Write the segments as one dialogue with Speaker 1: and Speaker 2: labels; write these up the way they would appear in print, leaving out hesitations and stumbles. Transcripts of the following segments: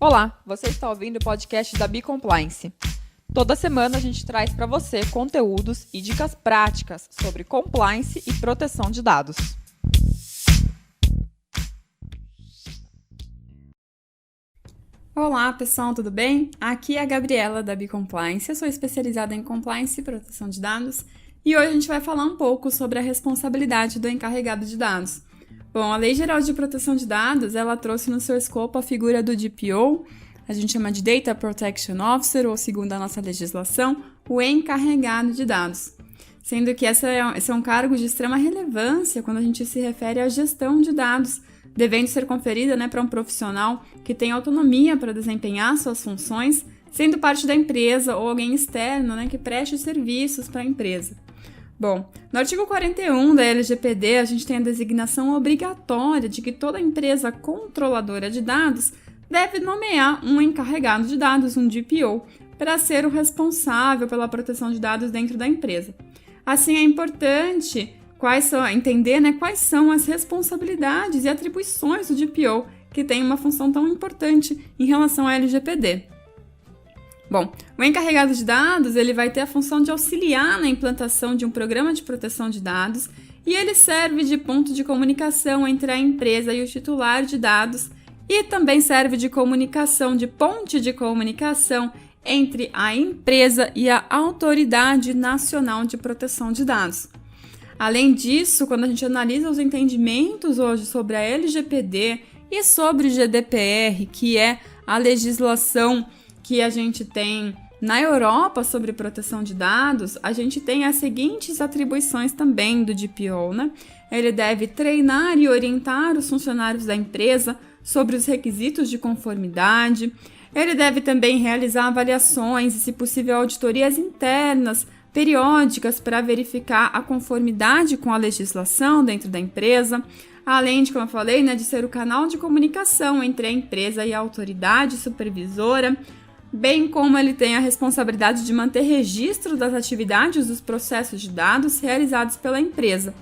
Speaker 1: Olá, você está ouvindo o podcast da Bicompliance. Toda semana a gente traz para você conteúdos e dicas práticas sobre compliance e proteção de dados.
Speaker 2: Olá pessoal, tudo bem? Aqui é a Gabriela da Bicompliance, eu sou especializada em compliance e proteção de dados e hoje a gente vai falar um pouco sobre a responsabilidade do encarregado de dados. Bom, a Lei Geral de Proteção de Dados, ela trouxe no seu escopo a figura do DPO, a gente chama de Data Protection Officer, ou segundo a nossa legislação, o encarregado de dados. Sendo que esse é um cargo de extrema relevância quando a gente se refere à gestão de dados, devendo ser conferida para um profissional que tem autonomia para desempenhar suas funções, sendo parte da empresa ou alguém externo que preste serviços para a empresa. Bom, no artigo 41 da LGPD, a gente tem a designação obrigatória de que toda empresa controladora de dados deve nomear um encarregado de dados, um DPO, para ser o responsável pela proteção de dados dentro da empresa. Assim, é importante entender quais são as responsabilidades e atribuições do DPO, que tem uma função tão importante em relação à LGPD. Bom, o encarregado de dados ele vai ter a função de auxiliar na implantação de um programa de proteção de dados e ele serve de ponto de comunicação entre a empresa e o titular de dados e também serve de ponte de comunicação entre a empresa e a Autoridade Nacional de Proteção de Dados. Além disso, quando a gente analisa os entendimentos hoje sobre a LGPD e sobre o GDPR, que é a legislação que a gente tem na Europa sobre proteção de dados, a gente tem as seguintes atribuições também do DPO, Ele deve treinar e orientar os funcionários da empresa sobre os requisitos de conformidade. Ele deve também realizar avaliações e, se possível, auditorias internas periódicas para verificar a conformidade com a legislação dentro da empresa, além de, como eu falei, de ser o canal de comunicação entre a empresa e a autoridade supervisora, bem como ele tem a responsabilidade de manter registro das atividades dos processos de dados realizados pela empresa.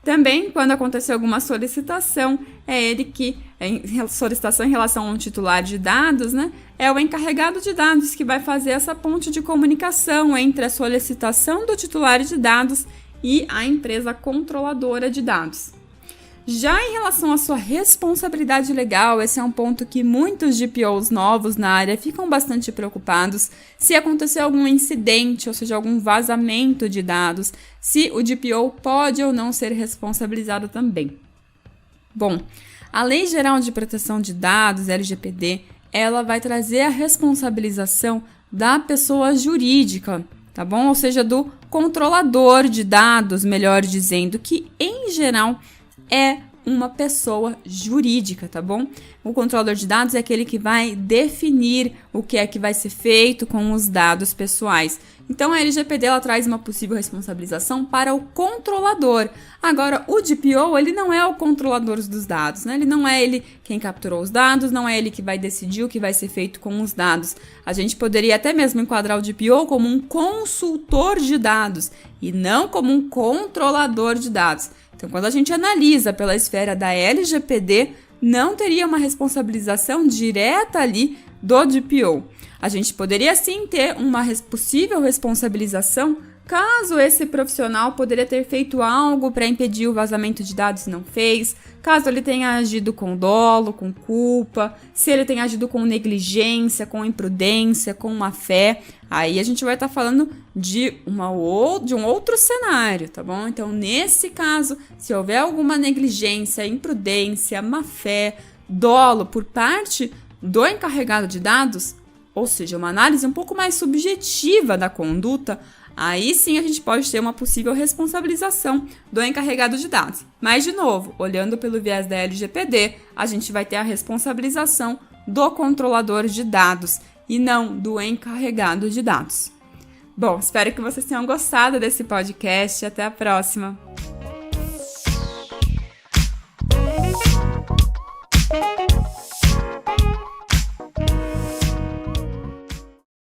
Speaker 2: Também, quando acontecer alguma solicitação, é ele que, solicitação em relação a um titular de dados, é o encarregado de dados que vai fazer essa ponte de comunicação entre a solicitação do titular de dados e a empresa controladora de dados. Já em relação à sua responsabilidade legal, esse é um ponto que muitos DPOs novos na área ficam bastante preocupados se acontecer algum incidente, ou seja, algum vazamento de dados, se o DPO pode ou não ser responsabilizado também. Bom, a Lei Geral de Proteção de Dados, LGPD, ela vai trazer a responsabilização da pessoa jurídica, tá bom? Ou seja, do controlador de dados, melhor dizendo, que em geral é uma pessoa jurídica, tá bom? O controlador de dados é aquele que vai definir o que é que vai ser feito com os dados pessoais. Então, a LGPD ela traz uma possível responsabilização para o controlador. Agora, o DPO, ele não é o controlador dos dados, Ele não é ele quem capturou os dados, não é ele que vai decidir o que vai ser feito com os dados. A gente poderia até mesmo enquadrar o DPO como um consultor de dados e não como um controlador de dados. Então, quando a gente analisa pela esfera da LGPD, não teria uma responsabilização direta ali do DPO. A gente poderia sim ter uma possível responsabilização caso esse profissional poderia ter feito algo para impedir o vazamento de dados e não fez, caso ele tenha agido com dolo, com culpa, se ele tenha agido com negligência, com imprudência, com má fé, aí a gente vai estar falando de um outro cenário, tá bom? Então, nesse caso, se houver alguma negligência, imprudência, má fé, dolo por parte do encarregado de dados, ou seja, uma análise um pouco mais subjetiva da conduta, aí sim a gente pode ter uma possível responsabilização do encarregado de dados. Mas, de novo, olhando pelo viés da LGPD, a gente vai ter a responsabilização do controlador de dados e não do encarregado de dados. Bom, espero que vocês tenham gostado desse podcast. Até a próxima!